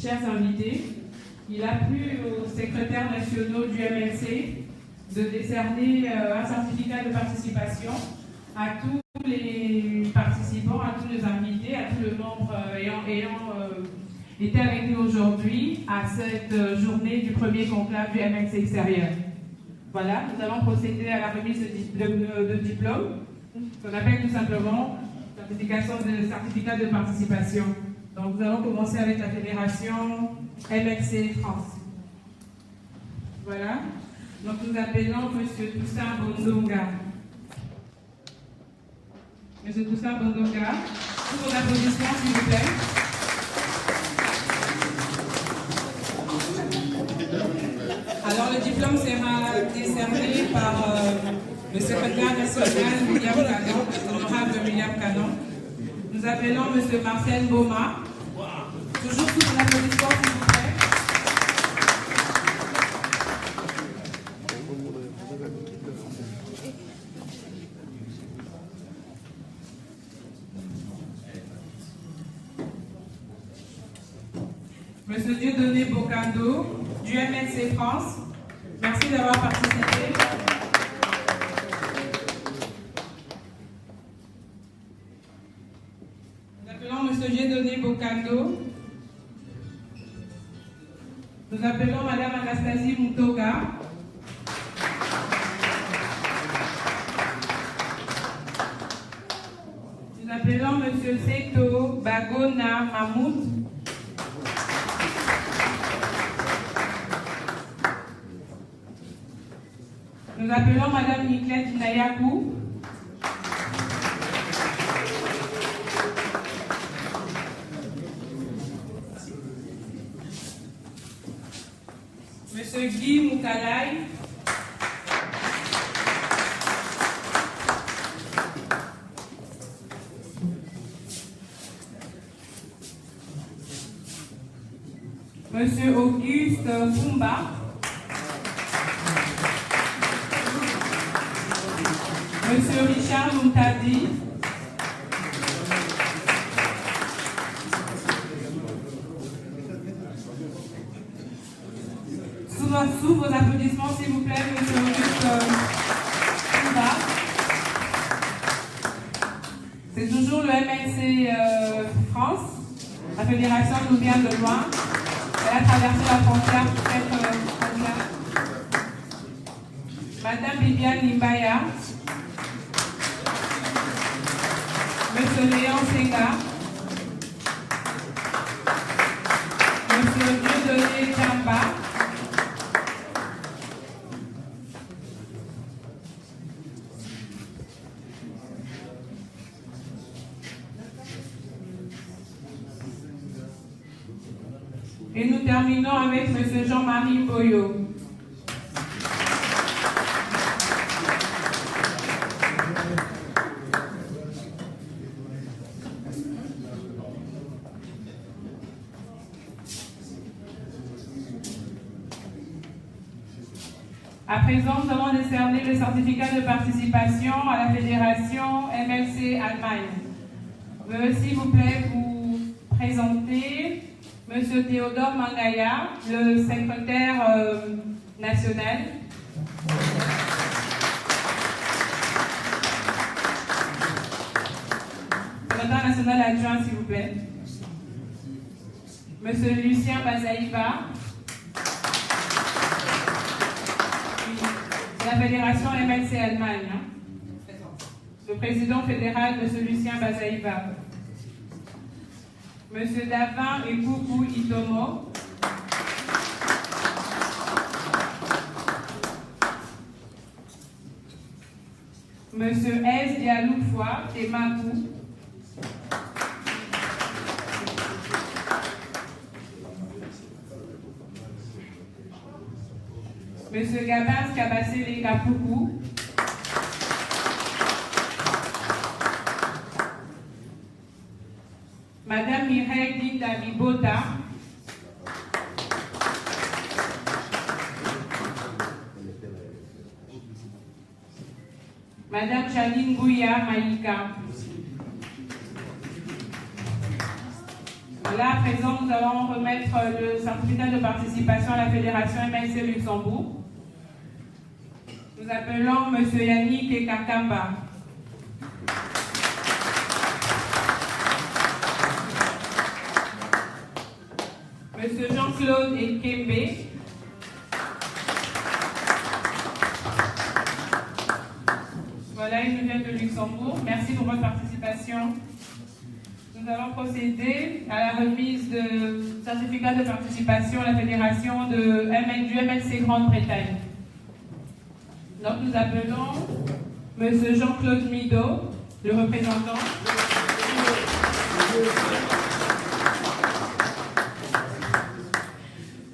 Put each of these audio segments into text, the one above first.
chers invités, il a plu aux secrétaires nationaux du MLC de décerner un certificat de participation à tous les participants, à tous les invités, à tous les membres ayant été avec nous aujourd'hui à cette journée du premier conclave du MLC extérieur. Voilà, nous allons procéder à la remise de diplôme, qu'on appelle tout simplement certificat de participation. Donc nous allons commencer avec la fédération MLC France. Voilà, donc nous appelons M. Toussaint Bondonga. M. Toussaint Bondonga, tous vos applaudissements s'il vous plaît. Alors le diplôme sera décerné par le secrétaire national William Canon, l'honorable William Canon. Nous appelons M. Marcel Boma. Toujours tous vos applaudissements s'il vous plaît. Monsieur Dieudonné Bocando, du MLC France, merci d'avoir participé. Nous appelons Monsieur Dieudonné Bocando. Nous appelons Madame Anastasie Moutoga. Nous appelons Monsieur Seto Bagona Mahmoud. Nous appelons Madame Nicolette Nayakou. Monsieur Guy Moukalai. Monsieur Auguste Fumba. Monsieur Richard Moutadi. Sous vos applaudissements, s'il vous plaît, Monsieur Auguste Fumba. C'est toujours le MLC France. La fédération nous vient de loin. Elle a traversé la frontière pour être là. Madame Viviane Nimbaya. Monsieur Léon Senga, Monsieur Dieudonné Chamba, et nous terminons avec Monsieur Jean-Marie Boyo. À présent, nous allons décerner le certificat de participation à la fédération MLC Allemagne. Veuillez s'il vous plaît vous présenter Monsieur Théodore Mangaya, le secrétaire national. Secrétaire national adjoint, s'il vous plaît. Monsieur Lucien Bazaïba. La fédération MLC Allemagne. Le président fédéral, M. Lucien Bazaïba. M. Davin et Koukou Itomo. M. S. Dialoufwa Temakou. Monsieur Gabas Kabassele Kapoukou. Madame Mireille Dinda Bibota. Madame Janine Gouya Maïka. Là, à présent, nous allons remettre le certificat de participation à la Fédération MLC Luxembourg. Nous appelons M. Yannick Ekakamba. M. Jean-Claude Ekembe. Voilà, il nous vient de Luxembourg. Merci pour votre participation. Nous allons procéder à la remise de certificat de participation à la fédération du MLC Grande-Bretagne. Donc nous appelons M. Jean-Claude Mido, le représentant.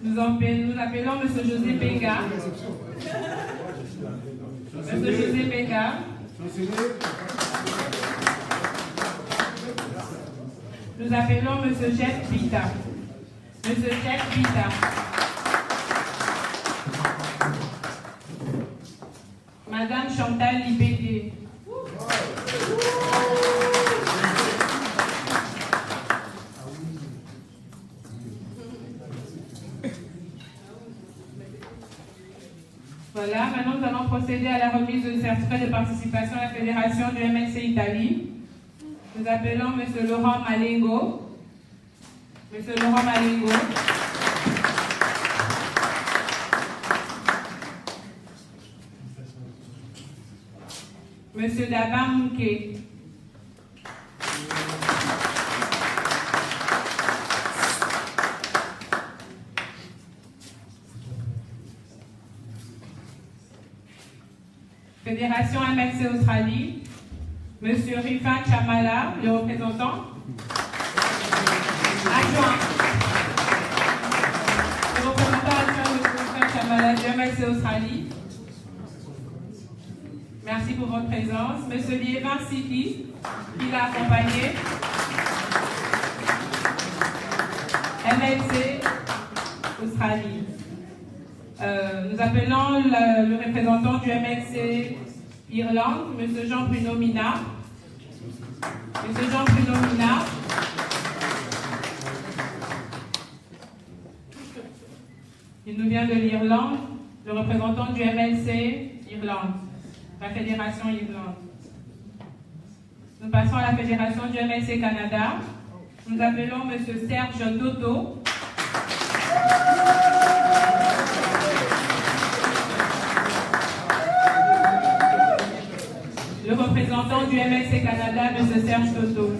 Nous appelons M. José Béga. M. José Béga. Nous appelons M. Jeff Vita. M. Jeff Vita. Madame Chantal Libédier. Voilà, maintenant nous allons procéder à la remise de certificat de participation à la fédération du MLC Italie. Nous appelons M. Laurent Malengo. M. Laurent Malengo. M. Daba Mouké. Fédération MLC Australie, M. Rifat Chamala, le représentant. Adjoint. Le représentant adjoint de Rifat Chamala de MLC Australie. Merci pour votre présence. M. Liévin Siki, qui l'a accompagné. MLC Australie. Nous appelons le représentant du MLC Irlande, M. Jean-Bruno Mina. M. Jean-Bruno Mina. Il nous vient de l'Irlande, le représentant du MLC Irlande, la Fédération Irlande. Nous passons à la Fédération du MLC Canada. Nous appelons M. Serge Toto. Le représentant du MLC Canada, M. Serge Toto.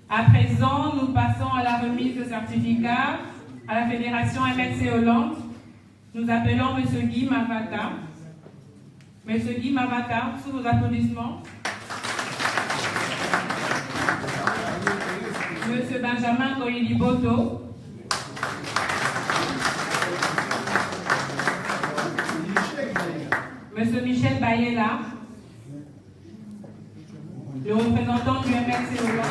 À présent, nous passons à la remise de certificat à la Fédération MLC Hollande. Nous appelons M. Guy Mavata. M. Guy Mavata, sous vos applaudissements. M. Benjamin Goyili-Boto. M. Michel Bayela, le représentant du MLC Hollande.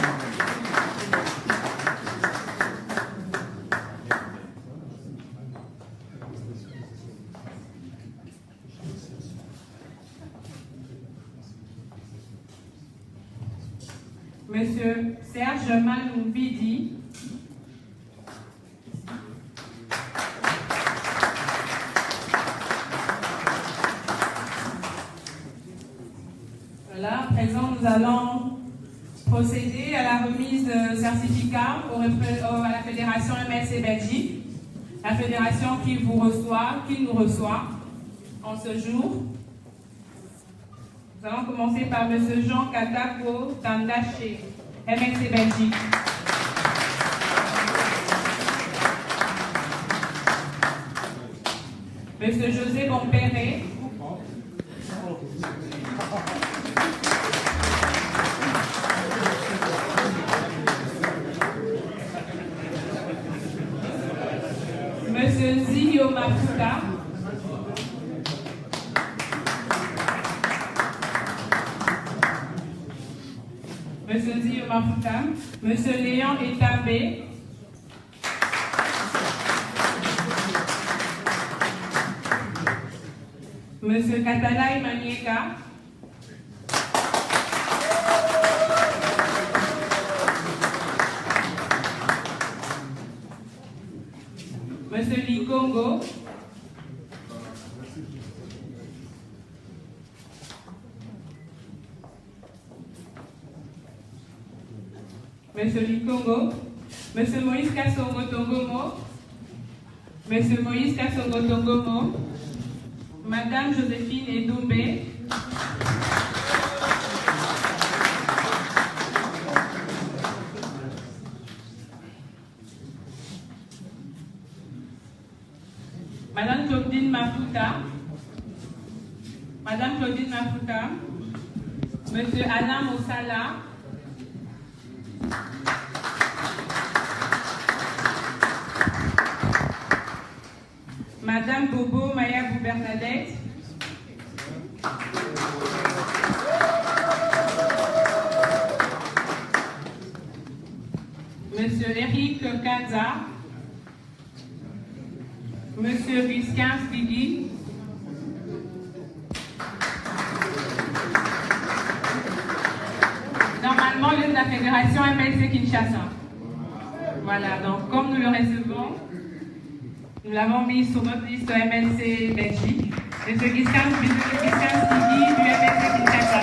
M. Serge Manouvidi. Voilà, à présent, nous allons procéder à la remise de certificat à la Fédération MLC Belgique, la fédération qui nous reçoit en ce jour. Nous allons commencer par M. Jean Katako Tandaché, MLC Belgique. M. José Bompéré. M. Zio Mafuta. M. Zio Mafuta. M. Léon Etabé. M. Katalai Manieka. Monsieur Likongo. Monsieur Likongo. Monsieur Moïse Kassongo Tongomo. Monsieur Moïse Kassongo Tongomo. Madame Joséphine Edoumbe. Madame Claudine Mafuta. Madame Claudine Mafuta. Monsieur Alain Moussala. Madame Bobo Maya Bernadette. Monsieur Eric Kanza. Monsieur Visquin Spigui. Normalement, lieu de la Fédération MLC Kinshasa. Voilà, donc comme nous le recevons, nous l'avons mis sur notre liste MLC Belgique. Monsieur Visquin Spigui du MLC Kinshasa.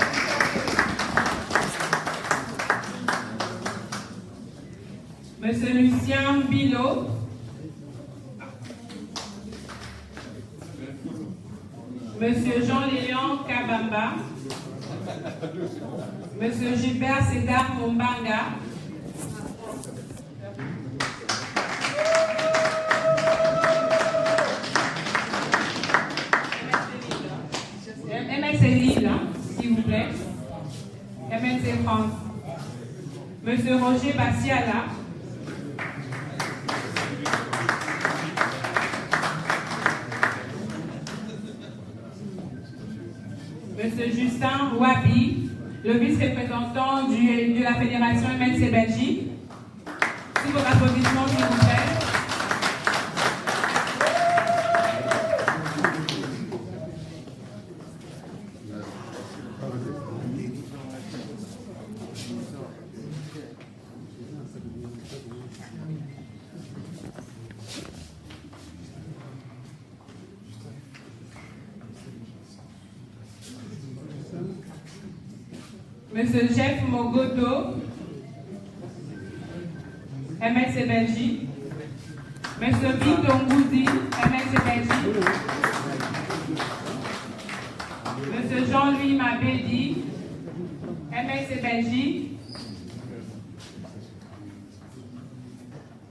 Monsieur Lucien Bilot. Monsieur Jean-Léon Kabamba. Monsieur Gilbert Cédar Mombanga. MLC Lille, s'il vous plaît. MLC France. Monsieur Roger Bassiala. Monsieur Justin Wabi, le vice-représentant de la Fédération MLC Belgique. Sous vos applaudissements, s'il vous plaît. Monsieur Jeff Mogoto, MLC Belgique. Monsieur Victor Ngouzi, MLC Belgique. Monsieur Jean-Louis Mabedi, MLC Belgique.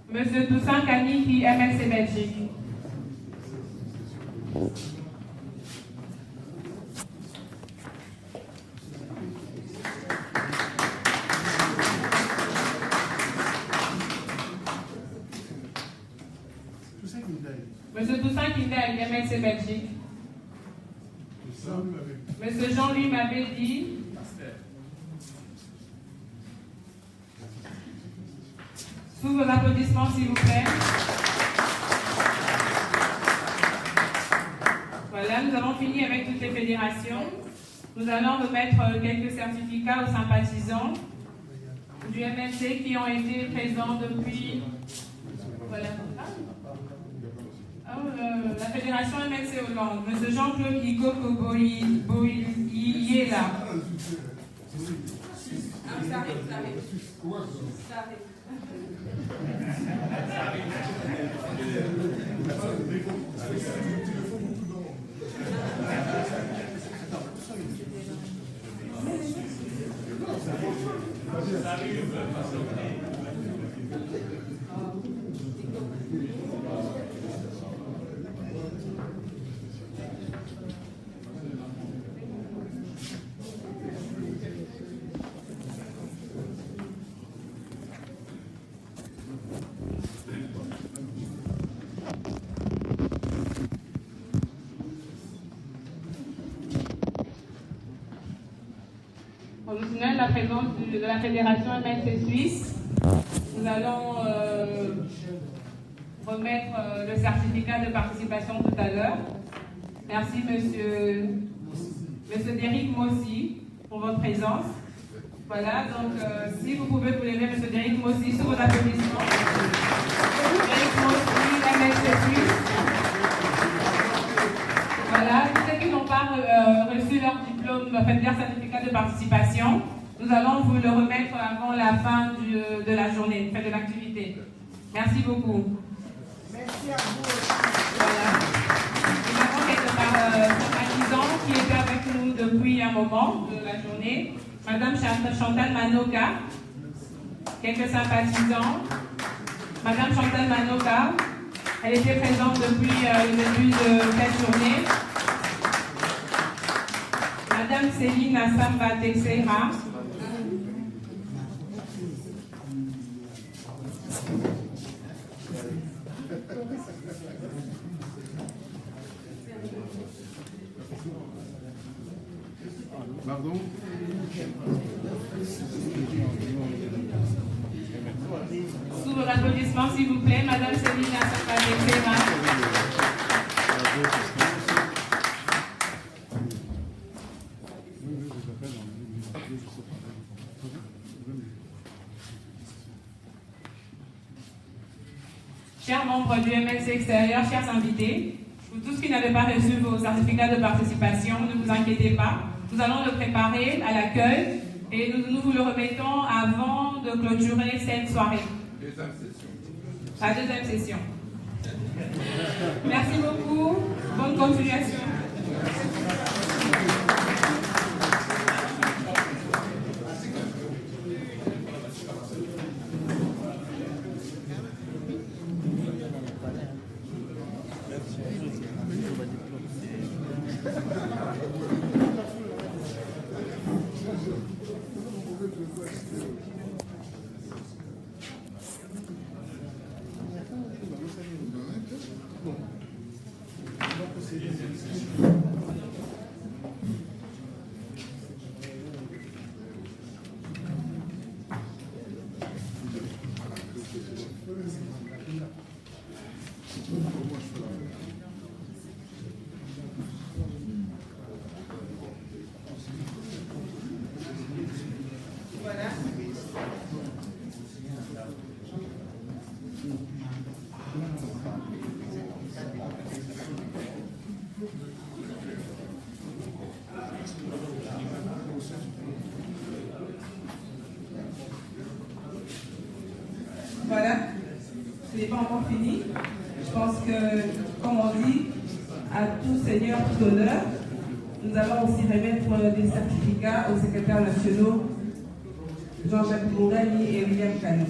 Monsieur Toussaint Kaniki, MLC Belgique. Monsieur Toussaint Kindel, MLC Belgique. Monsieur Jean-Louis Mabedi. Sous vos applaudissements, s'il vous plaît. Voilà, nous avons fini avec toutes les fédérations. Nous allons remettre quelques certificats aux sympathisants du MLC qui ont été présents depuis... Voilà. La Fédération MLC Hollande, Monsieur Jean-Claude Ikoko Boyela. On nous signale la présence de la Fédération MLC Suisse. Nous allons remettre le certificat de participation tout à l'heure. Merci, monsieur Derrick Mossi, pour votre présence. Voilà, donc si vous pouvez vous lever, monsieur Derrick Mossi, sous vos applaudissements. Derrick Mossi, MLC Suisse. participation. Nous allons vous le remettre avant la fin de la journée, de l'activité. Merci beaucoup. Merci à vous. Voilà. Nous avons quelques sympathisants qui étaient avec nous depuis un moment de la journée. Madame Chantal Manoka, quelques sympathisants. Madame Chantal Manoka, elle était présente depuis le début de cette journée. Madame Céline Assamba Texeira. Pardon? Sous vos applaudissements, s'il vous plaît, Madame Céline Assamba Texeira. Chers membres du MLC extérieur, chers invités, pour tous qui n'avaient pas reçu vos certificats de participation, ne vous inquiétez pas. Nous allons le préparer à l'accueil et nous vous le remettons avant de clôturer cette soirée. Deuxième session. La deuxième session. Merci beaucoup. Bonne continuation. Voilà, ce n'est pas encore fini. Je pense que, comme on dit, à tout seigneur, tout honneur, nous allons aussi remettre des certificats aux secrétaires nationaux Jean-Jacques Mourani et William Canon.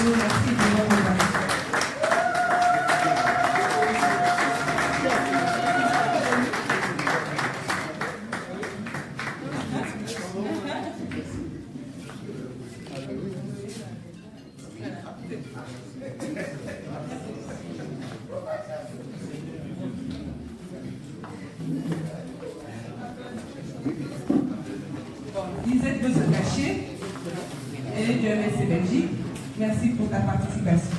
Merci de votre attention. Lisette veut se cacher. Elle est du MLC Belgique. Merci pour ta participation.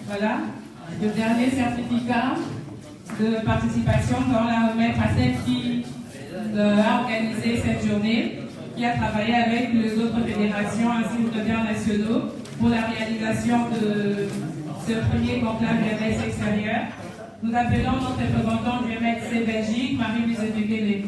Voilà, le dernier certificat de participation, nous allons la remettre à celle qui a organisé cette journée, qui a travaillé avec les autres fédérations ainsi que les secrétaires nationaux pour la réalisation de ce premier conclave du MLC extérieur. Nous appelons notre représentant du MLC Belgique, Marie-Louise Duguélé.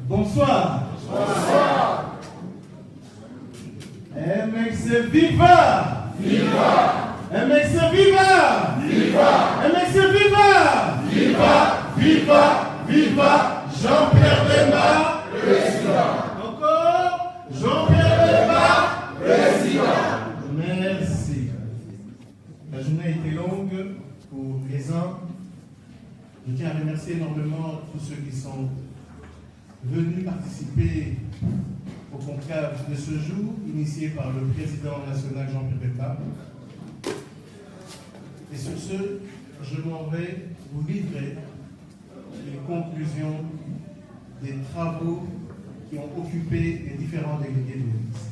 Bonsoir. Bonsoir. MLC viva! Viva! MLC viva! Viva! MLC viva! Viva! Viva! Viva! Jean-Pierre Bemba, président. Encore Jean-Pierre Bemba, président. Merci. La journée a été longue pour les uns. Je tiens à remercier énormément tous ceux qui sont venus participer au conclave de ce jour, initié par le président national Jean-Pierre Bemba. Et sur ce, je m'en vais vous livrer les conclusions des travaux qui ont occupé les différents délégués de l'Église.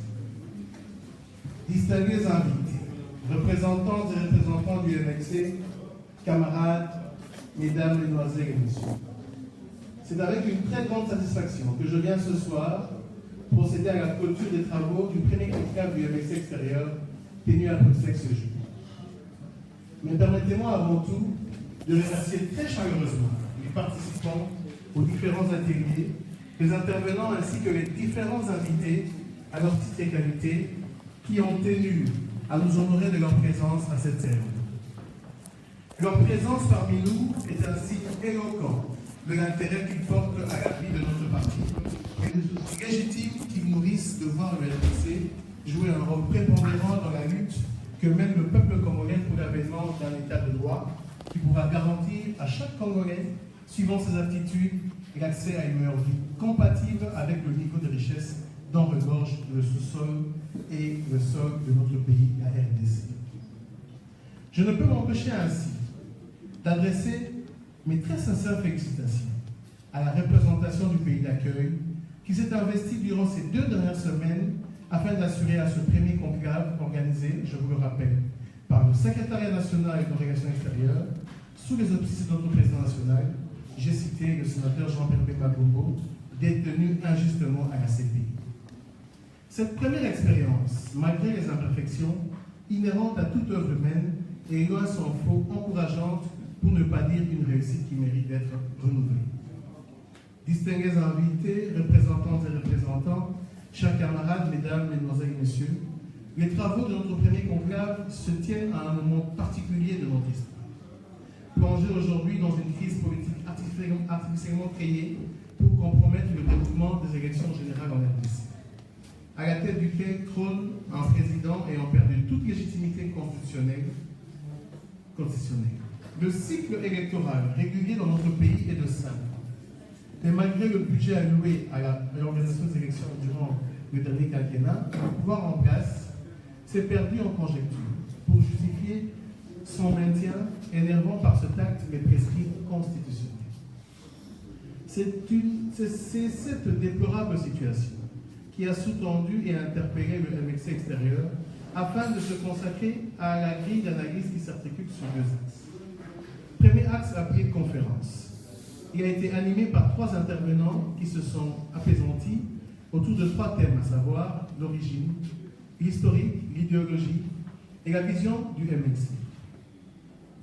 Distingués invités, représentants et représentants du MLC, camarades, mesdames, mesdemoiselles et messieurs, c'est avec une très grande satisfaction que je viens ce soir procéder à la clôture des travaux du premier conclave du MLC extérieur tenu à Bruxelles ce jour. Mais permettez-moi avant tout de remercier très chaleureusement les participants aux différents ateliers, les intervenants ainsi que les différents invités à leur titre et qualité qui ont tenu à nous honorer de leur présence à cette cérémonie. Leur présence parmi nous est un signe éloquent de l'intérêt qu'ils portent à la vie de notre parti et de souci légitime qu'ils nourrissent de voir le MLC jouer un rôle prépondérant dans la lutte que mène le peuple congolais pour l'avènement d'un état de droit qui pourra garantir à chaque Congolais, suivant ses aptitudes, l'accès à une meilleure vie compatible avec le niveau de richesse dont regorge le sous-sol et le sol de notre pays, la RDC. Je ne peux m'empêcher ainsi d'adresser mes très sincères félicitations à la représentation du pays d'accueil qui s'est investie durant ces 2 dernières semaines afin d'assurer à ce premier conclave organisé, je vous le rappelle, par le secrétariat national de relations extérieures, sous les auspices de notre président national, j'ai cité le sénateur Jean-Pierre Bemba, détenu injustement à la CPI. Cette première expérience, malgré les imperfections inhérentes à toute œuvre humaine, est loin s'en faut encourageante pour ne pas dire une réussite qui mérite d'être renouvelée. Distingués invités, représentantes et représentants, chers camarades, mesdames, mesdemoiselles et messieurs, les travaux de notre premier conclave se tiennent à un moment particulier de notre histoire. Plongé aujourd'hui dans une crise politique artificiellement créée pour compromettre le déroulement des élections générales en RDC, à la tête duquel trône un président ayant perdu toute légitimité constitutionnelle. Le cycle électoral régulier dans notre pays est de 5 ans. Mais malgré le budget alloué à l'organisation des élections durant le dernier quinquennat, le pouvoir en place s'est perdu en conjecture pour justifier son maintien, énervant par cet acte les prescrits constitutionnels. C'est cette déplorable situation qui a sous-tendu et interpellé le MLC extérieur afin de se consacrer à la grille d'analyse qui s'articule sur 2 axes. Premier axe appelé conférence. Il a été animé par 3 intervenants qui se sont apaisantis autour de 3 thèmes, à savoir l'origine, l'historique, l'idéologie et la vision du MLC.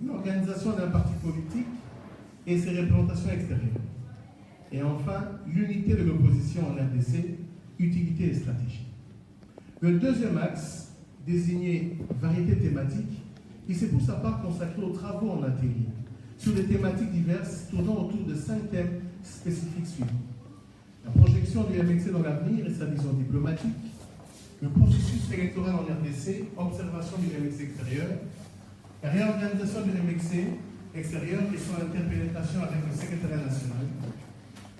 L'organisation d'un parti politique et ses représentations extérieures. Et enfin, l'unité de l'opposition en RDC, utilité et stratégie. Le deuxième axe, désigné variété thématique, il s'est pour sa part consacré aux travaux en atelier, sur des thématiques diverses tournant autour de 5 thèmes spécifiques suivants. La projection du MLC dans l'avenir et sa vision diplomatique, le processus électoral en RDC, observation du MLC extérieur, la réorganisation du MLC extérieur et son interpénétration avec le secrétariat national,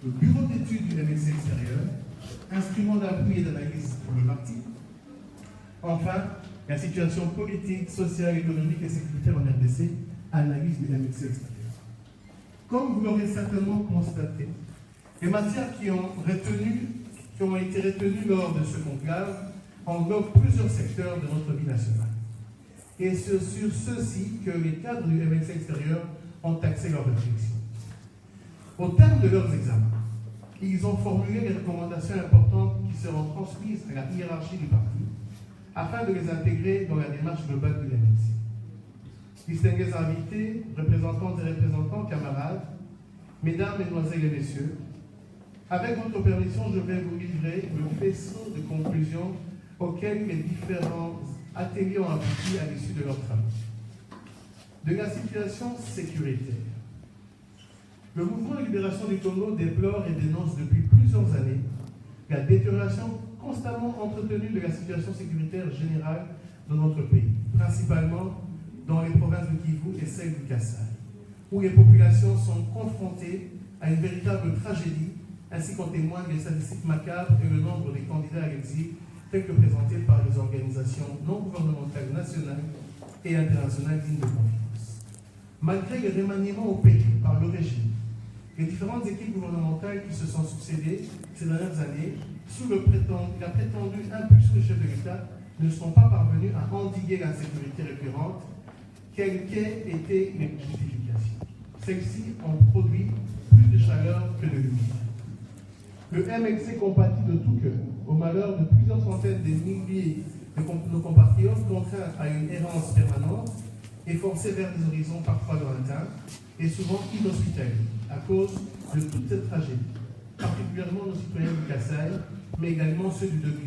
le bureau d'études du MLC extérieur, instrument d'appui et d'analyse pour le parti, enfin, la situation politique, sociale, économique et sécuritaire en RDC, analyse du MLC extérieur. Comme vous l'aurez certainement constaté, les matières qui ont été retenues lors de ce conclave englobent plusieurs secteurs de notre vie nationale. Et c'est sur ceux-ci que les cadres du MLC extérieur ont axé leur réflexion. Au terme de leurs examens, ils ont formulé des recommandations importantes qui seront transmises à la hiérarchie du parti afin de les intégrer dans la démarche globale du MLC. Distingués invités, représentantes et représentants, camarades, mesdames, mesdemoiselles et messieurs, avec votre permission, je vais vous livrer le faisceau de conclusions auxquelles les différents ateliers ont abouti à l'issue de leurs travaux. De la situation sécuritaire. Le mouvement de libération du Congo déplore et dénonce depuis plusieurs années la détérioration constamment entretenue de la situation sécuritaire générale de notre pays, principalement dans les provinces de Kivu et celle du Kasaï, où les populations sont confrontées à une véritable tragédie, ainsi qu'en témoignent les statistiques macabres et le nombre des candidats à l'exil tels que présentés par les organisations non gouvernementales nationales et internationales dignes de confiance. Malgré les remaniements opérés par le régime, les différentes équipes gouvernementales qui se sont succédées ces dernières années, sous la prétendue impulsion du chef de l'État, ne sont pas parvenus à endiguer l'insécurité récurrente, quelle qu'ait été les justifications. Celles-ci ont produit plus de chaleur que de lumière. Le MLC compatit de tout cœur au malheur de plusieurs centaines de milliers de nos compatriotes contraints à une errance permanente et forcés vers des horizons parfois lointains et souvent inhospitaliers à cause de toute cette tragédie, particulièrement nos citoyens du Kasaï, mais également ceux du Docu.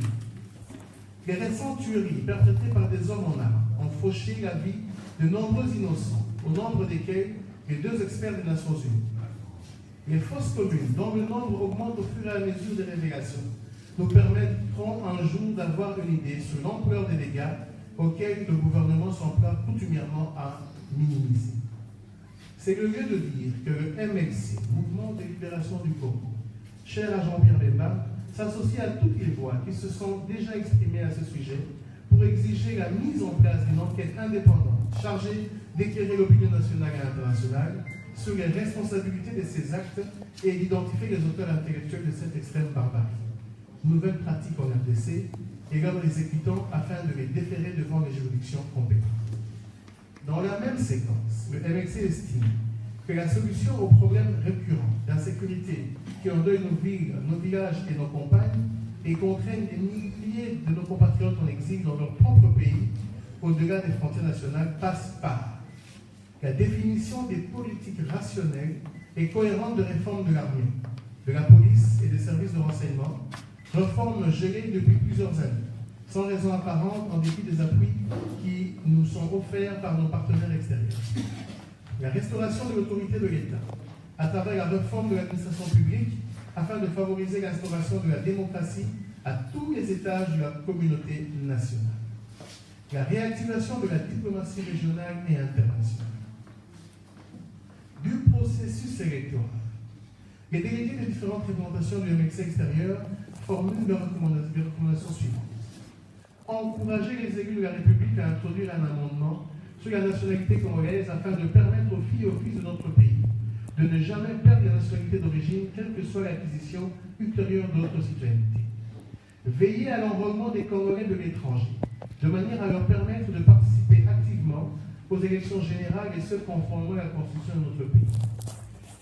Les récentes tueries perpétrées par des hommes en armes ont fauché la vie de nombreux innocents, au nombre desquels les 2 experts des Nations Unies. Les fosses communes, dont le nombre augmente au fur et à mesure des révélations, nous permettront un jour d'avoir une idée sur l'ampleur des dégâts auxquels le gouvernement s'emploie coutumièrement à minimiser. C'est le lieu de dire que le MLC, Mouvement de libération du Congo, cher à Jean-Pierre Bemba, s'associe à toutes les voix qui se sont déjà exprimées à ce sujet pour exiger la mise en place d'une enquête indépendante chargée d'éclairer l'opinion nationale et internationale sur les responsabilités de ces actes et d'identifier les auteurs intellectuels de cette extrême barbarie. Nouvelle pratique en RDC et l'homme les exécutants afin de les déférer devant les juridictions compétentes. Dans la même séquence, le MLC estime que la solution aux problèmes récurrents d'insécurité qui endeuillent nos villes, nos villages et nos campagnes et contraignent des milliers de nos compatriotes en exil dans leur propre pays, au-delà des frontières nationales, passe par la définition des politiques rationnelles et cohérentes de réforme de l'armée, de la police et des services de renseignement, réformes gelées depuis plusieurs années, sans raison apparente en dépit des appuis qui nous sont offerts par nos partenaires extérieurs. La restauration de l'autorité de l'État, à travers la réforme de l'administration publique, afin de favoriser l'instauration de la démocratie à tous les étages de la communauté nationale. La réactivation de la diplomatie régionale et internationale. Du processus électoral. Les délégués des différentes représentations du MLC extérieur formulent leurs recommandations suivantes. Encourager les élus de la République à introduire un amendement sur la nationalité congolaise afin de permettre aux filles et aux fils de notre pays de ne jamais perdre la nationalité d'origine, quelle que soit l'acquisition ultérieure d'autres citoyennetés. Veiller à l'enrôlement des Congolais de l'étranger, de manière à leur permettre de participer activement aux élections générales et ce conformément à la Constitution de notre pays.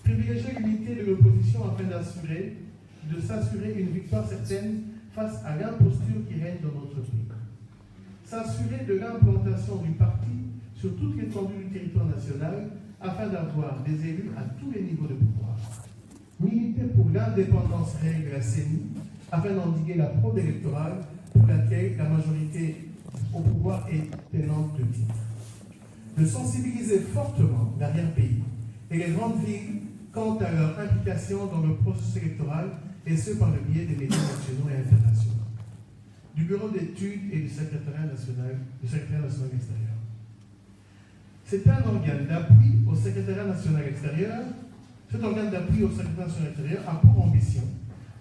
Privilégier l'unité de l'opposition afin de s'assurer une victoire certaine face à l'imposture qui règne dans notre pays. S'assurer de l'implantation du parti sur toute l'étendue du territoire national afin d'avoir des élus à tous les niveaux de pouvoir. Militer pour l'indépendance réelle de la CENI afin d'endiguer la fraude électorale pour laquelle la majorité au pouvoir est tenante de titre. De sensibiliser fortement l'arrière-pays et les grandes villes quant à leur implication dans le processus électoral et ce par le biais des médias nationaux et internationaux. Du bureau d'études et du secrétariat national extérieur. C'est un organe d'appui au secrétariat national extérieur. Cet organe d'appui au secrétariat national extérieur a pour ambition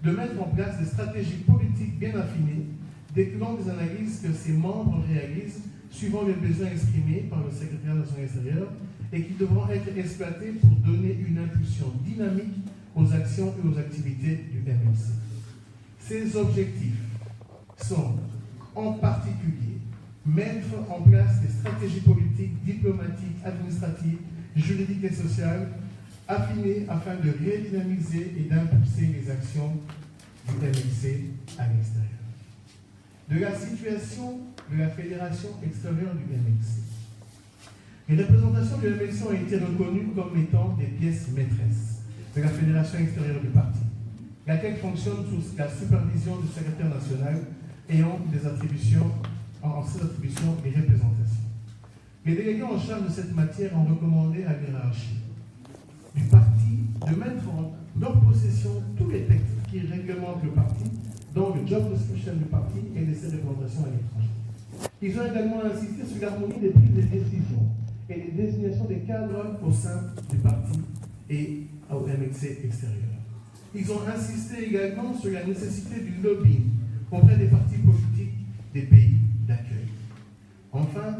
de mettre en place des stratégies politiques bien affinées, découlant des analyses que ses membres réalisent suivant les besoins exprimés par le secrétariat national extérieur et qui devront être exploités pour donner une impulsion dynamique aux actions et aux activités du MLC. Ces objectifs sont, en particulier, mettre en place des stratégies politiques, diplomatiques, administratives, juridiques et sociales affinées afin de redynamiser et d'impulser les actions du MLC à l'extérieur. De la situation de la Fédération extérieure du MLC. Les représentations du MLC ont été reconnues comme étant des pièces maîtresses de la Fédération extérieure du parti, laquelle fonctionne sous la supervision du secrétaire national ayant des attributions en cette attribution et représentation. Les délégués en charge de cette matière ont recommandé à l'hiérarchie du parti de mettre en leur possession tous les textes qui réglementent le parti, dont le job description du parti et de ses représentations à l'étranger. Ils ont également insisté sur l'harmonie des prises de décision et des désignations des cadres au sein du parti et au MXC extérieur. Ils ont insisté également sur la nécessité du lobbying auprès des partis politiques des pays d'accueil. Enfin,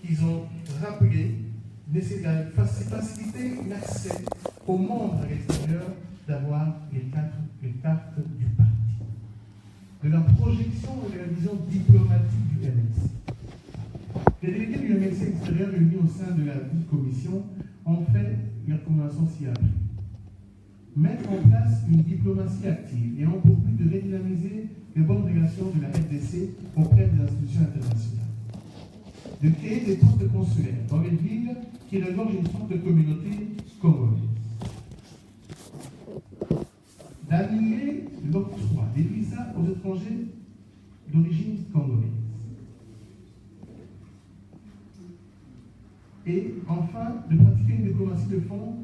ils ont rappelé faciliter l'accès aux membres à l'extérieur d'avoir les cartes du parti. De la projection et de la vision diplomatique du MXC. Les délégués du MXC extérieur réunis au sein de la commission ont fait la recommandation ci-après. Mettre en place une diplomatie active et ont pour but de redynamiser les bonnes relations de la RDC auprès des institutions internationales. De créer des postes consulaires dans les villes qui regorgent une sorte de communauté congolaise. D'annuler l'octroi des visas aux étrangers d'origine congolaise. Et enfin, de pratiquer une diplomatie de fond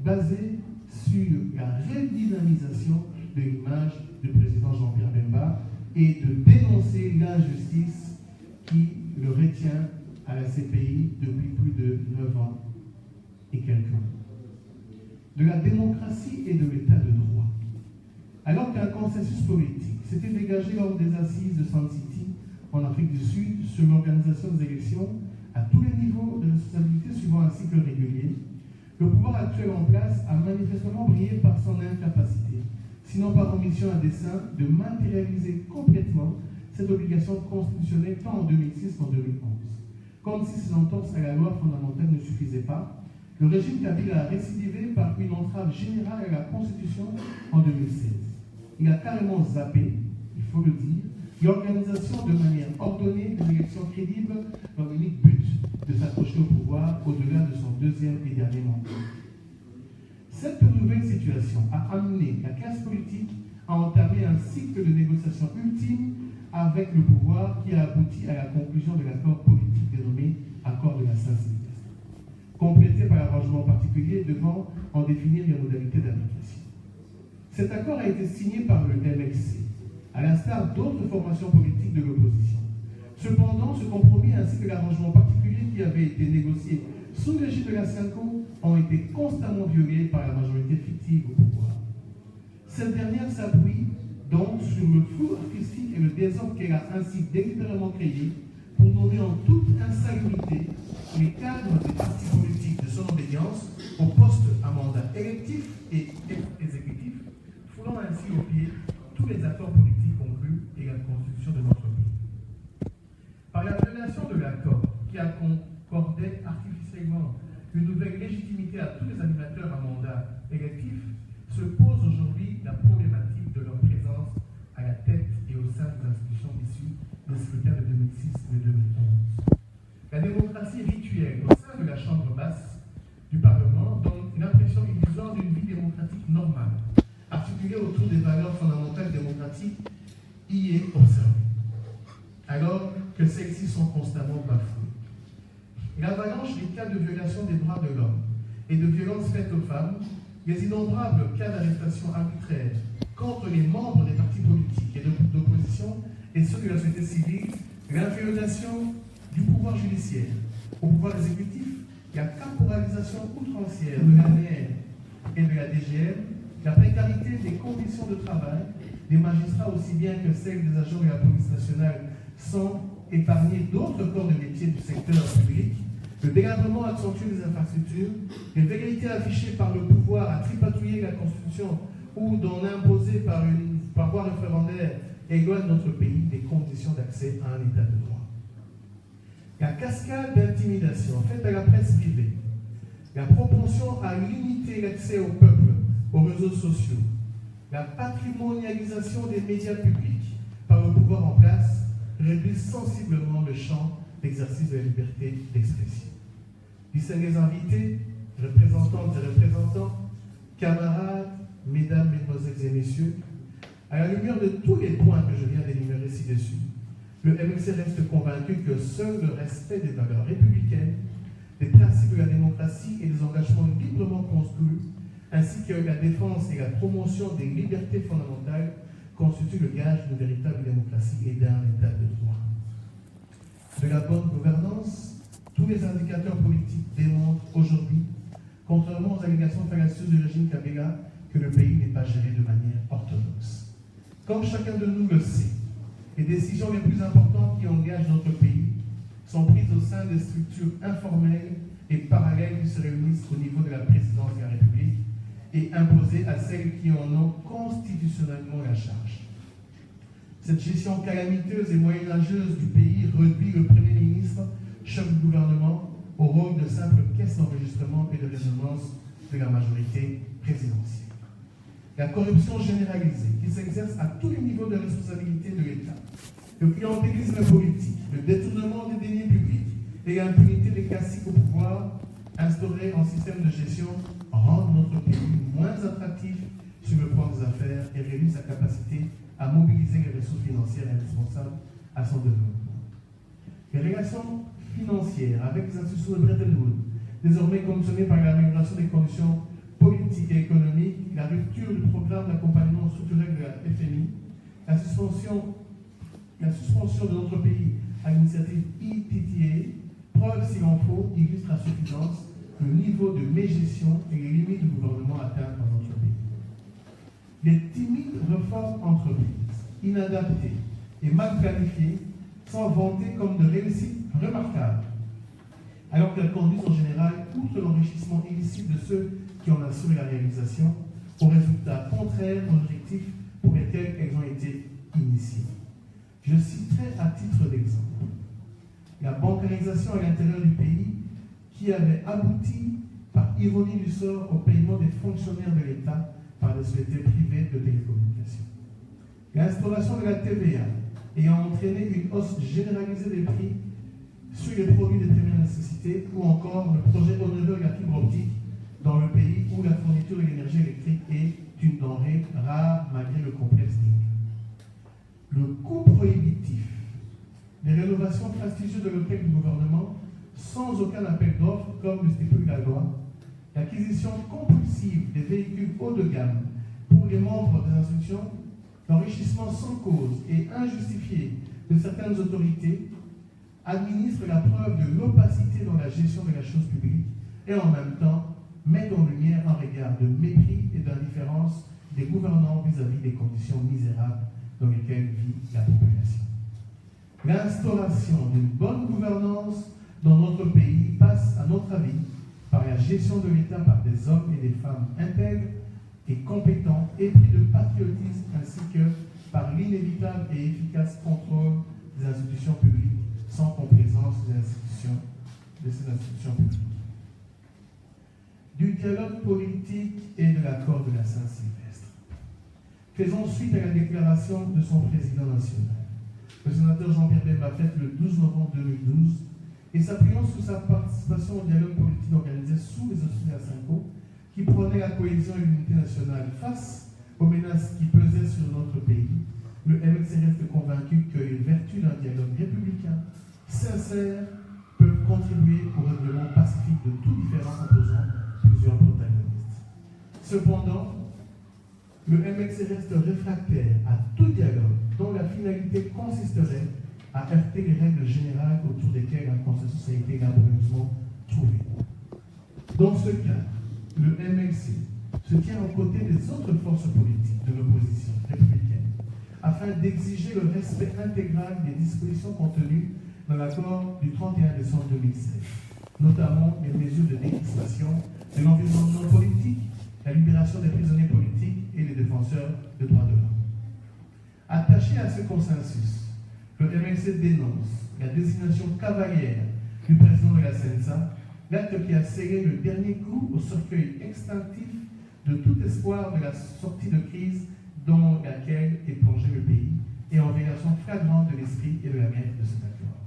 basée sur la redynamisation de l'image du président Jean-Pierre Bemba et de dénoncer l'injustice qui le retient à la CPI depuis plus de 9 ans et quelques mois. De la démocratie et de l'état de droit. Alors qu'un consensus politique s'était dégagé lors des assises de Sun City en Afrique du Sud sur l'organisation des élections à tous les niveaux de responsabilité suivant un cycle régulier, le pouvoir actuel en place a manifestement brillé par son incapacité, sinon par omission à dessein, de matérialiser complètement cette obligation constitutionnelle tant en 2006 qu'en 2011. Comme si ces entorses à la loi fondamentale ne suffisaient pas, le régime Kabila a récidivé par une entrave générale à la Constitution en 2016. Il a carrément zappé, il faut le dire, l'organisation de manière ordonnée des élections crédibles dans l'unique but de s'accrocher au pouvoir au-delà de son deuxième et dernier mandat. Cette nouvelle situation a amené la classe politique à entamer un cycle de négociation ultime avec le pouvoir qui a abouti à la conclusion de l'accord politique dénommé Accord de la Saint-Sylvestre, complété par l'arrangement particulier devant en définir les modalités d'application. Cet accord a été signé par le MXC, à l'instar d'autres formations politiques de l'opposition. Cependant, ce compromis ainsi que l'arrangement particulier qui avait été négocié sous l'égide de la CENCO ont été constamment violés par la majorité fictive au pouvoir. Cette dernière s'appuie donc sur le flou artistique et le désordre qu'elle a ainsi délibérément créé pour nommer en toute insalubrité les cadres des partis politiques de son obédience au poste à mandat électif et exécutif, foulant ainsi au pied tous les accords politiques conclus et la constitution de notre pays. Par la violation de l'accord qui a concordé artificiellement une nouvelle légitimité à tous les animateurs à mandat électif, se pose aujourd'hui la problématique de leur présence à la tête et au sein des institutions issues des scrutins de 2006 et de 2011. La démocratie rituelle au sein de la chambre basse du Parlement donne une impression illusoire d'une vie démocratique normale, articulée autour des valeurs fondamentales démocratiques y est observée, alors que celles-ci sont constamment bafouées. L'avalanche des cas de violation des droits de l'homme et de violences faites aux femmes, les innombrables cas d'arrestation arbitraire contre les membres des partis politiques et d'opposition et ceux de la société civile, l'inféodation du pouvoir judiciaire au pouvoir exécutif, la caporalisation outrancière de l'ANR et de la DGM, la précarité des conditions de travail des magistrats aussi bien que celles des agents de la police nationale sans épargner d'autres corps de métier du secteur public, le délabrement accentué des infrastructures, les velléités affichées par le pouvoir à tripatouiller la Constitution ou d'en imposer par voie référendaire éloignent notre pays des conditions d'accès à un état de droit. La cascade d'intimidation faite à la presse privée, la propension à limiter l'accès au peuple aux réseaux sociaux, la patrimonialisation des médias publics par le pouvoir en place réduit sensiblement le champ d'exercice de la liberté d'expression. Distingués invités, représentantes et représentants, camarades, mesdames, mesdemoiselles et messieurs, à la lumière de tous les points que je viens d'énumérer ci-dessus, Le MLC reste convaincu que seul le respect des valeurs républicaines, des principes de la démocratie et des engagements librement construits, ainsi que la défense et la promotion des libertés fondamentales, constituent le gage d'une véritable démocratie et d'un état de droit. De la bonne gouvernance, tous les indicateurs politiques démontrent aujourd'hui, contrairement aux allégations fallacieuses du régime Kabila, que le pays n'est pas géré de manière orthodoxe. Comme chacun de nous le sait, les décisions les plus importantes qui engagent notre pays sont prises au sein des structures informelles et parallèles qui se réunissent au niveau de la présidence de la République et imposées à celles qui en ont constitutionnellement la charge. Cette gestion calamiteuse et moyenâgeuse du pays réduit le Premier ministre, chef du gouvernement, au rôle de simple caisse d'enregistrement et de résonance de la majorité présidentielle. La corruption généralisée qui s'exerce à tous les niveaux de responsabilité de l'État, le clientélisme politique, le détournement des deniers publics et l'impunité des classiques au pouvoir instaurés en système de gestion rendent notre pays moins attractif sur le plan des affaires et réduisent sa capacité à mobiliser les ressources financières indispensables à son développement. Les relations financières avec les institutions de Bretton Woods, désormais conditionnées par l'amélioration des conditions politiques et économiques, la rupture du programme d'accompagnement structurel de la FMI, la suspension de notre pays à l'initiative ETTA, preuve s'il en faut, illustre à suffisance le niveau de mégestion et les limites du gouvernement atteintes dans notre pays. Les timides réformes entreprises, inadaptées et mal planifiées, sont vantées comme de réussites remarquables, alors qu'elles conduisent en général, outre l'enrichissement illicite de ceux qui en assurent la réalisation, aux résultats contraires aux objectifs pour lesquels elles ont été initiées. Je citerai à titre d'exemple la bancarisation à l'intérieur du pays qui avait abouti, par ironie du sort, au paiement des fonctionnaires de l'État par des sociétés privées de télécommunications. L'instauration de la TVA ayant entraîné une hausse généralisée des prix sur les produits de première nécessité, ou encore le projet onéreux de la fibre optique dans le pays où la fourniture de l'énergie électrique est une denrée rare malgré le complexe d'Ingle. Le coût prohibitif des rénovations fastidieuses de l'hôtel du gouvernement sans aucun appel d'offres comme le stipule la loi, l'acquisition compulsive des véhicules haut de gamme pour les membres des institutions, l'enrichissement sans cause et injustifié de certaines autorités administrent la preuve de l'opacité dans la gestion de la chose publique et en même temps mettent en lumière un regard de mépris et d'indifférence des gouvernants vis-à-vis des conditions misérables dans lesquelles vit la population. L'instauration d'une bonne gouvernance dans notre pays passe, à notre avis, par la gestion de l'État par des hommes et des femmes intègres et compétents, épris de patriotisme, ainsi que par l'inévitable et efficace contrôle des institutions publiques, sans complaisance de ces institutions publiques. Du dialogue politique et de l'accord de la Saint-Sylvestre. Faisons suite à la déclaration de son président national, le sénateur Jean-Pierre Bemba, faite le 12 novembre 2012, et s'appuyant sur sa participation au dialogue politique organisé sous les auspices de la Cinco, qui prônait la cohésion et l'unité nationale face aux menaces qui pesaient sur notre pays, le MLC reste convaincu que les vertus d'un dialogue républicain sincère peuvent contribuer au règlement pacifique de tout différend opposant plusieurs protagonistes. Cependant, le MLC reste réfractaire à tout dialogue dont la finalité consisterait à heurter les règles générales autour desquelles un consensus a été laborieusement trouvé. Dans ce cas, le MLC se tient aux côtés des autres forces politiques de l'opposition républicaine afin d'exiger le respect intégral des dispositions contenues dans l'accord du 31 décembre 2016, notamment les mesures de décrispation de l'environnement politique, la libération des prisonniers politiques et les défenseurs des droits de l'homme. Attaché à ce consensus, le MLC dénonce la désignation cavalière du président de la CENSA, l'acte qui a scellé le dernier coup au cercueil extinctif de tout espoir de la sortie de crise dans laquelle est plongé le pays et en violation flagrante de l'esprit et de la lettre de cet accord.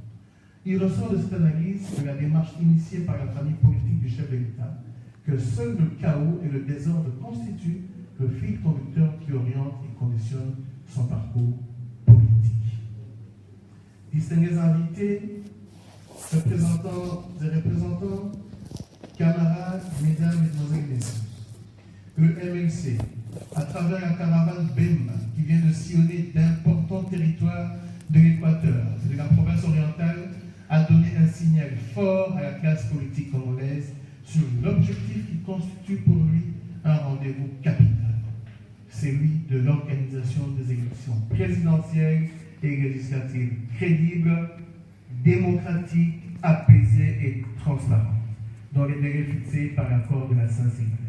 Il ressort de cette analyse de la démarche initiée par la famille politique du chef de l'État que seul le chaos et le désordre constituent le fil conducteur qui oriente et conditionne son parcours politique. distingués invités, représentants et représentants, camarades, mesdames, mesdemoiselles et messieurs, le MLC, à travers la caravane Bemba, qui vient de sillonner d'importants territoires de l'Équateur et de la province orientale, a donné un signal fort à la classe politique congolaise sur l'objectif qui constitue pour lui un rendez-vous capital, celui de l'organisation des élections présidentielles et législatives crédibles, démocratiques, apaisées et transparentes, dans les délais fixés par l'accord de la Saint-Sylvestre.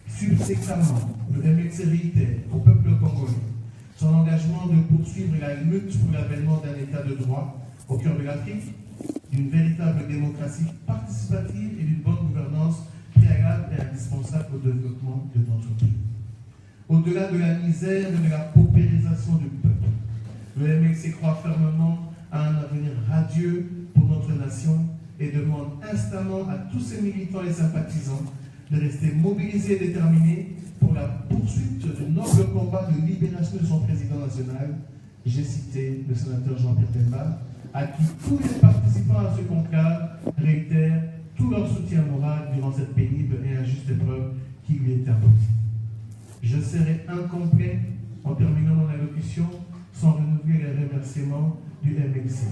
Subséquemment, le MLC réitère au peuple congolais son engagement de poursuivre la lutte pour l'avènement d'un État de droit au cœur de l'Afrique, d'une véritable démocratie participative et d'une bonne gouvernance préalable et indispensable au développement de notre pays. Au-delà de la misère et de la paupérisation du peuple, le MLC croit fermement à un avenir radieux pour notre nation et demande instamment à tous ses militants et sympathisants de rester mobilisés et déterminés pour la poursuite du noble combat de libération de son président national. J'ai cité le sénateur Jean-Pierre Bemba, à qui tous les participants à ce conclave réitèrent tout leur soutien moral durant cette pénible et injuste épreuve qui lui est imposée. Je serai incomplet en terminant mon allocution sans renouveler les remerciements du MLC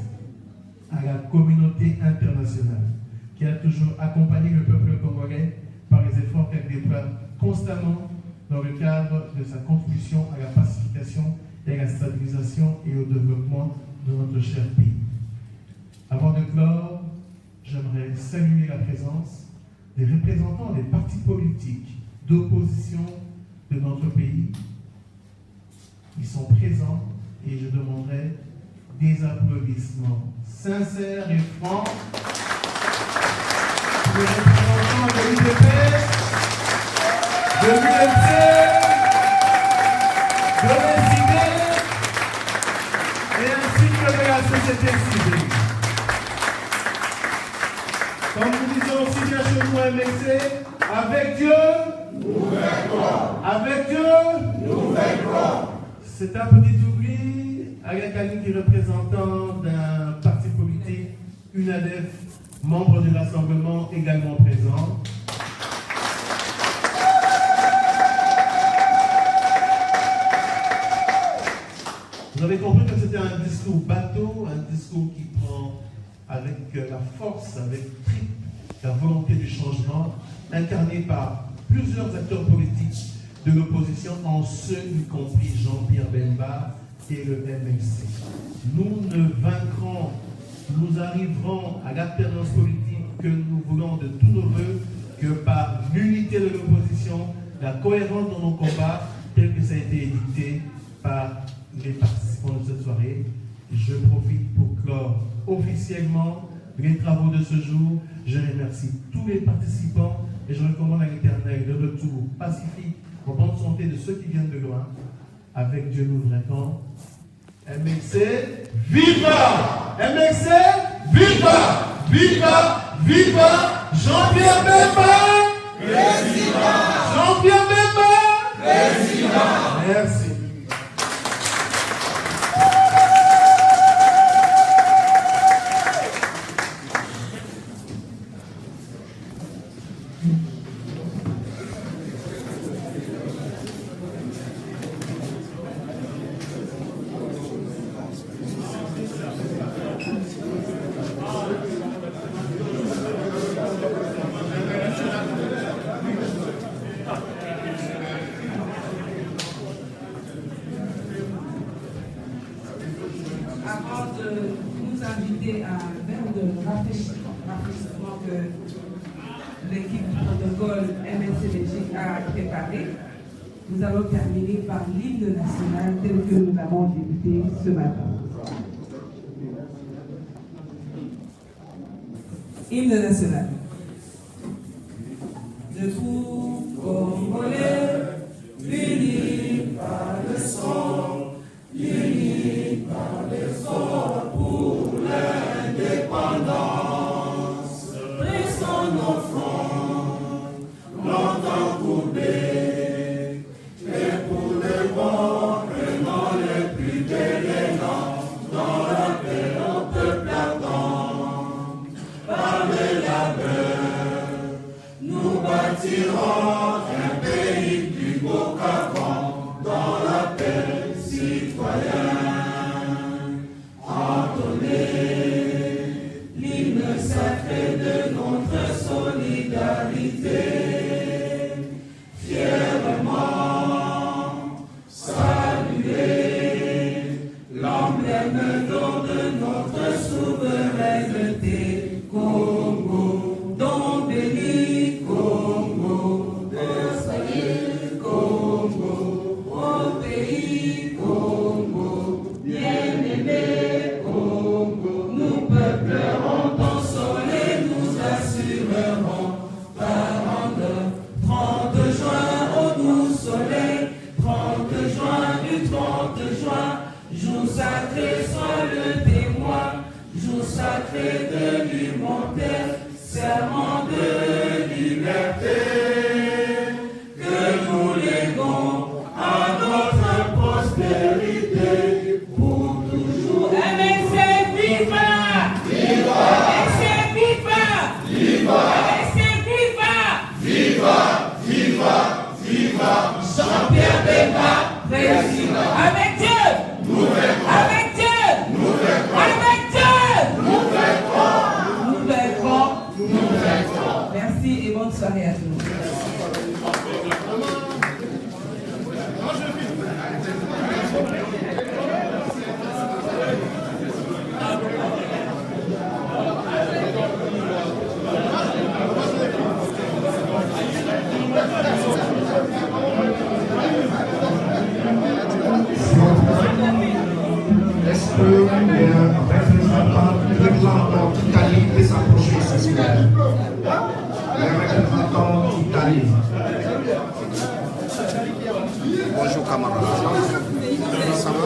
à la communauté internationale qui a toujours accompagné le peuple congolais par les efforts qu'elle déploie constamment dans le cadre de sa contribution à la pacification et à la stabilisation et au développement de notre cher pays. Avant de clore, j'aimerais saluer la présence des représentants des partis politiques d'opposition de notre pays. Ils sont présents et je demanderai des applaudissements sincères et francs pour les représentants de l'UDPS, de l'UMC, de l'SID et ainsi que de la société civile. Comme nous disons aussi bien chez nous à MLC, avec Dieu, nous vaincrons. Avec Dieu, nous vaincrons. C'est un petit oubli à quelqu'un qui est représentant d'un parti politique, UNADEF, membre du rassemblement également présent. Vous avez compris que c'était un discours bateau, un discours qui prend avec la force, avec la volonté du changement, incarné par plusieurs acteurs politiques de l'opposition, en ce y compris Jean-Pierre Bemba et le MLC. Nous ne vaincrons, nous arriverons à l'alternance politique que nous voulons de tous nos voeux que par l'unité de l'opposition, la cohérence dans nos combats, tel que ça a été édicté par les participants de cette soirée. Je profite pour clore officiellement les travaux de ce jour. Je remercie tous les participants et je recommande à l'Éternel le retour pacifique, en bonne santé de ceux qui viennent de loin. Avec Dieu nous vaincrons. MLC, viva! MLC, viva! Viva! Viva! Jean-Pierre Bemba! Président! Jean-Pierre Bemba! Président! Merci. Nous allons terminer par l'hymne national tel que nous l'avons débuté ce matin. Hymne national. Debout, Congolais, unis par le sang, unis par l'effort pour l'indépendance. Pressons nos fronts, longtemps courbés. Prenons les plus belles dans la paix. bâtirons un pays plus beau qu'avant, dans la paix citoyenne. Entonnez l'hymne sacré de notre solidarité, fièrement saluer l'emblème d'or de notre souveraineté. Congo, don béni, Congo, Congo, au pays Congo, bien-aimé Congo, nous peuplerons ton soleil, nous assurerons par rendeur. 30 juin au doux soleil, 30 juin du 30 juin, jour sacré soit le témoin, jour sacré de l'humanité, serment de liberté, que nous léguons à notre postérité pour toujours. MLC, viva! Viva! MLC, viva! Viva! MLC, viva! Viva! Viva! Viva! Jean-Pierre Bemba, président. Avec Dieu! Nous vaincrons! Avec Dieu! Nous vaincrons! Avec Dieu! Nous vaincrons! Nous vaincrons. Nous vaincrons! Merci et bonne soirée à tous. Est-ce que le représentant d'Italie peut s'approcher ce soir? Le représentant d'Italie. Bonjour camarades. Ça va?